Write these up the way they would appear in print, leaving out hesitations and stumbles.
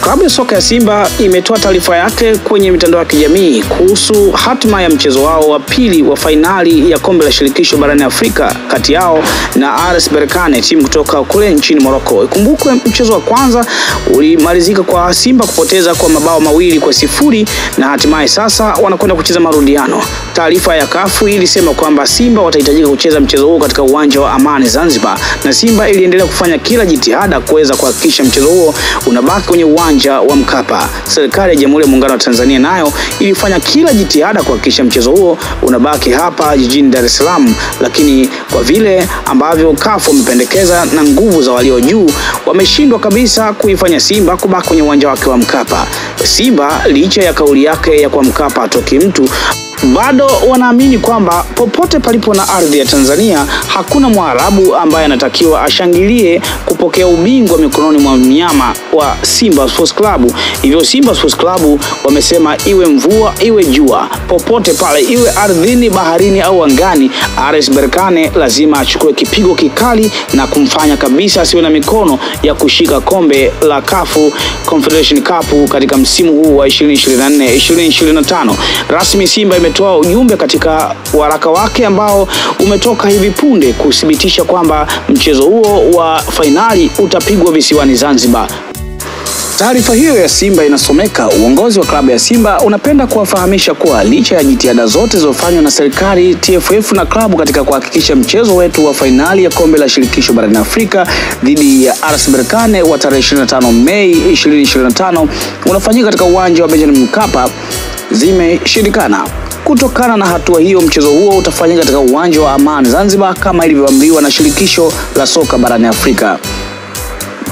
Klabu ya soka ya Simba imetoa taarifa yake kwenye mitandao ya kijamii kuhusu hatima ya mchezo wao wa pili wa fainali ya kombe la shirikisho barani Afrika kati yao na RS Berkane, timu kutoka kule nchini Morocco. Ikumbukwe mchezo wa kwanza ulimalizika kwa Simba kupoteza kwa mabao 2-0 na hatimaye sasa wanakwenda kucheza marudiano. Taarifa ya CAF ilisema kwamba Simba watahitajika kucheza mchezo huo katika uwanja wa Amani Zanzibar, na Simba iliendelea kufanya kila jitihada kuweza kuhakikisha mchezo huo unabaki kwenye uwanja wa Mkapa. Serikali ya Jamhuri ya Muungano wa Tanzania nayo ilifanya kila jitihada kuhakikisha mchezo huo unabaki hapa jijini Dar es Salaam, lakini kwa vile ambavyo CAF wamependekeza na nguvu za walio juu, wameshindwa kabisa kuifanya Simba kubaki kwenye uwanja wake wa Mkapa. Simba licha ya kauli yake ya kwa Mkapa atoki mtu, bado wanaamini kwamba popote palipo na ardhi ya Tanzania hakuna Mwarabu ambaye anatakiwa ashangilie kupokea ubingwa mikononi mwa mnyama wa Simba Sports Club. Hivyo Simba Sports Club wamesema iwe mvua iwe jua, popote pale, iwe ardhini, baharini au angani, RS Berkane lazima achukue kipigo kikali na kumfanya kabisa asiwe na mikono ya kushika kombe la CAF Confederation Cup katika msimu huu wa 2024-2025. Rasmi Simba imetoa ujumbe katika waraka wake ambao umetoka hivi punde kuthibitisha kwamba mchezo huo wa fainali utapigwa visiwani Zanzibar. Taarifa hiyo ya Simba inasomeka: uongozi wa klabu ya Simba unapenda kuwafahamisha kuwa licha ya jitihada zote zilizofanywa na serikali, TFF na klabu katika kuhakikisha mchezo wetu wa fainali ya kombe la shirikisho barani Afrika dhidi ya RS Berkane wa tarehe 25 Mei 2025 unafanyika katika uwanja wa Benjamin Mkapa zimeshindikana. Kutokana na hatua hiyo, mchezo huo utafanyika katika uwanja wa Amani Zanzibar kama ilivyoamriwa na shirikisho la soka barani Afrika.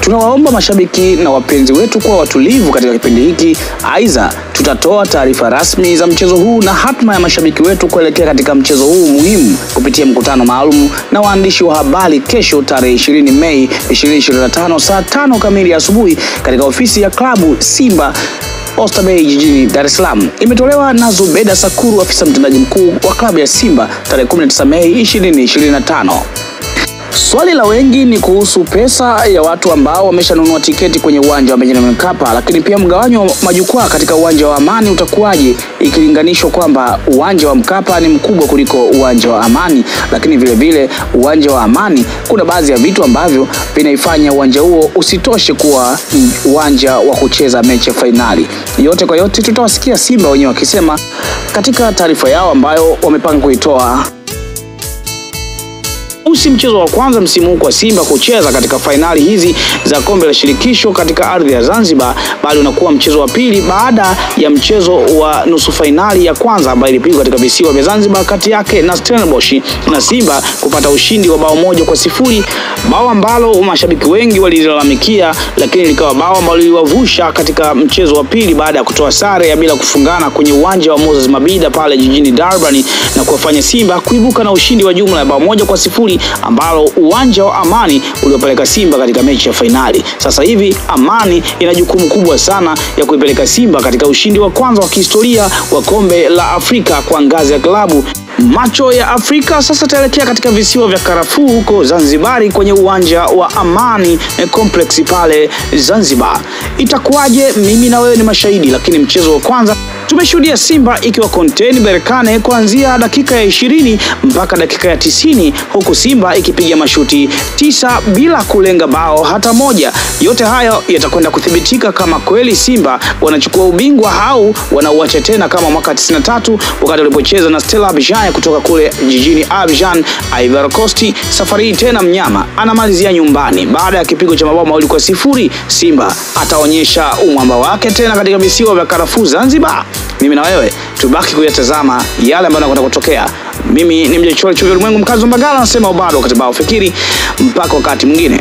Tunawaomba mashabiki na wapenzi wetu kuwa watulivu katika kipindi hiki. Aidha, tutatoa taarifa rasmi za mchezo huu na hatma ya mashabiki wetu kuelekea katika mchezo huu muhimu kupitia mkutano maalum na waandishi wa habari kesho tarehe 20 Mei 2025 saa 5 kamili asubuhi katika ofisi ya klabu Simba Oyster Bay jijini Dar es Salaam. Imetolewa na Zubeda Sakuru, afisa mtendaji mkuu wa klabu ya Simba, tarehe 19 Mei 2025. Swali la wengi ni kuhusu pesa ya watu ambao wameshanunua tiketi kwenye uwanja wa Benjamin Mkapa, lakini pia mgawanyo wa majukwaa katika uwanja wa Amani utakuwaje ikilinganishwa kwamba uwanja wa Mkapa ni mkubwa kuliko uwanja wa Amani, lakini vile vile uwanja wa Amani kuna baadhi ya vitu ambavyo vinaifanya uwanja huo usitoshe kuwa uwanja wa kucheza mechi ya fainali. Yote kwa yote tutawasikia Simba wenyewe wakisema katika taarifa yao ambayo wamepanga kuitoa. Si mchezo wa kwanza msimu huu kwa Simba kucheza katika fainali hizi za kombe la shirikisho katika ardhi ya Zanzibar, bali unakuwa mchezo wa pili baada ya mchezo wa nusu fainali ya kwanza ambayo ilipigwa katika visiwa vya Zanzibar kati yake na Stellenbosch, na Simba kupata ushindi wa bao 1-0, bao ambalo mashabiki wengi walilalamikia, lakini likawa bao ambalo liliwavusha katika mchezo wa pili baada ya kutoa sare ya bila kufungana kwenye uwanja wa Moses Mabida pale jijini Durban, na kuwafanya Simba kuibuka na ushindi wa jumla ya bao 1-0 ambalo uwanja wa Amani uliopeleka Simba katika mechi ya fainali. Sasa hivi Amani ina jukumu kubwa sana ya kuipeleka Simba katika ushindi wa kwanza wa kihistoria wa kombe la Afrika kwa ngazi ya klabu. Macho ya Afrika sasa taelekea katika visiwa vya Karafuu huko Zanzibari kwenye uwanja wa Amani Complex pale Zanzibar. Itakuwaje? Mimi na wewe ni mashahidi, lakini mchezo wa kwanza tumeshuhudia Simba ikiwa contain Berkane kuanzia dakika ya 20 mpaka dakika ya 90, huku Simba ikipiga mashuti 9 bila kulenga bao hata moja. Yote hayo yatakwenda kuthibitika kama kweli Simba wanachukua ubingwa au wanauacha tena kama mwaka 93 wakati walipocheza na Stella Abidjan kutoka kule jijini Abidjan, Ivory Coast. Safari hii tena mnyama anamalizia nyumbani baada ya kipigo cha mabao 2-0. Simba ataonyesha umwamba wake tena katika visiwa vya Karafuu Zanzibar. Mimi na wewe tubaki kuyatazama yale ambayo yanakwenda kutokea. Mimi ni Mjechole Chuvi Ulimwengu, mkazi wa Mbagala, nasema ubado wakati bao fikiri. Mpaka wakati mwingine.